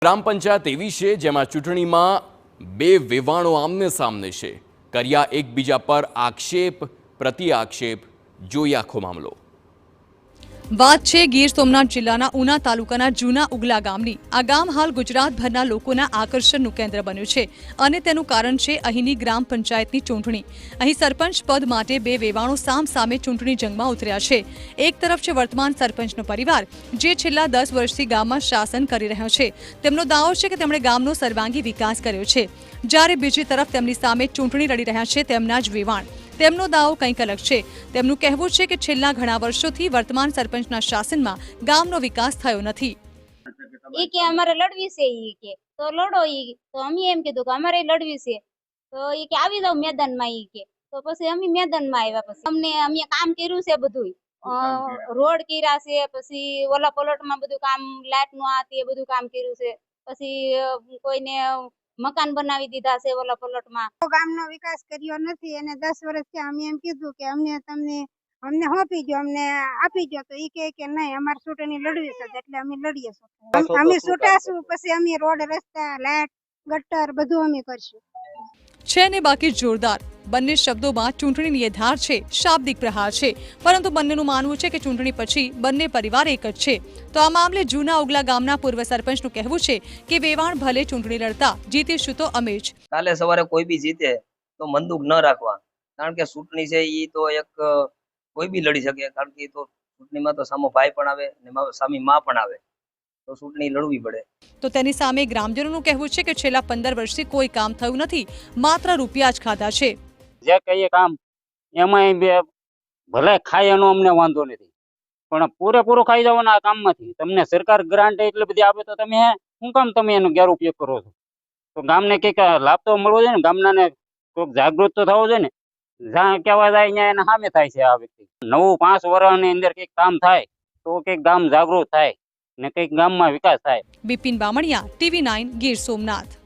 ગ્રામ પંચાયત એવી છે જેમાં ચૂંટણીમાં બે વેવાણો આમને સામને છે, કર્યા એકબીજા પર આક્ષેપ પ્રતિ આક્ષેપ। જોઈ આખો મામલો। વાત છે ગીર સોમનાથ જિલ્લાના ઉના તાલુકાના જૂના ઉગલા ગામની। આ ગામ હાલ ગુજરાતભરના લોકોના આકર્ષણનું કેન્દ્ર બન્યું છે અને તેનું કારણ છે અહીંની ગ્રામ પંચાયતની ચૂંટણી। અહીં સરપંચ પદ માટે બે વેવાણો સામસામે ચૂંટણી જંગમાં ઉતર્યા છે। એક તરફ છે વર્તમાન સરપંચનો પરિવાર, જે છેલ્લા 10 વર્ષથી ગામમાં શાસન કરી રહ્યો છે। તેમનો દાવો છે કે તેમણે ગામનો સર્વાંગી વિકાસ કર્યો છે, જ્યારે બીજી તરફ તેમની સામે ચૂંટણી લડી રહ્યા છે તેમના જ વેવાણ। તેમનો દાવો કંઈક અલગ છે। તેમનું કહેવું છે કે છેલ્લા ઘણા વર્ષોથી વર્તમાન સરપંચના શાસનમાં ગામનો વિકાસ થયો નથી। ઈ કે અમારે લડવી છે, ઈ કે તો લડો, ઈ તો અમે એમ કીધું કે અમારે લડવી છે, તો ઈ કે આવી જાવ મેદાનમાં, ઈ કે તો પછી અમે મેદાનમાં આવ્યા। પછી અમે કામ કર્યું છે, બધું રોડ કર્યા છે, પછી ઓલા પ્લોટમાં બધું કામ, લાઇટ નું આ તે બધું કામ કર્યું છે। પછી કોઈને મકાન બનાવી દીધા છે ઓલા પ્લોટમાં। ગામનો વિકાસ કર્યો નથી અને 10 વર્ષથી અમે એમ કીધું કે અમને હોપી ગયો, અમને આપી ગયો, તો ઈ કે નહીં અમારે ચૂંટણી લડવી છે, એટલે અમે લડીએ છીએ। અમે છૂટાશું, પછી અમે રોડ, રસ્તા, લાઇટ, ગટર બધું અમે કરશું। છે ને બાકી જોરદાર। બંને શબ્દોમાં ચૂંટણીની એ ધાર છે, શાબ્દિક પ્રહાર છે, પરંતુ બંનેનું માનવું છે કે ચૂંટણી પછી બંને પરિવાર એક જ છે। તો આ મામલે જૂના ઉગલા ગામના પૂર્વ સરપંચનું કહેવું છે કે વેવાણ ભલે ચૂંટણી લડતા, જીતીશું તો અમે જ। કાલે સવારે કોઈ બી જીતે તો બંદૂક ન રાખવા, કારણ કે ચૂંટણી છે ઈ તો એક કોઈ બી લડી શકે, કારણ કે તો ચૂંટણીમાં તો સામો ભાઈ પણ આવે ને સામી માં પણ આવે, તો ચૂંટણી લડવી પડે। તો તેની સામે ગ્રામજનોનું કહેવું છે કે છેલ્લા 15 વર્ષથી કોઈ કામ થયું નથી, માત્ર રૂપિયા જ ખાધા છે। જે કહીએ કામ એમાં ભલે ખાય એનો અમને વાંધો નથી, પણ પૂરેપૂરું ખાઈ જવાના આ કામમાંથી। તમને સરકાર ગ્રાન્ટ એટલી બધી આપે તો તમે શું કામ તમે એનો ગેરઉપયોગ કરો છો? તો ગામને કંઈક લાભ તો મળવો જોઈએ ને, ગામનાને કોઈક જાગૃત તો થવો જોઈએ ને। જ્યાં કહેવા જાય ત્યાં એના સામે થાય છે આ વ્યક્તિ। નવું 5 વર્ષની અંદર કંઈક કામ થાય તો કંઈક ગામ જાગૃત થાય ને કંઈક ગામમાં વિકાસ થાય। બિપિન બામણિયા, TV9 ગીર સોમનાથ।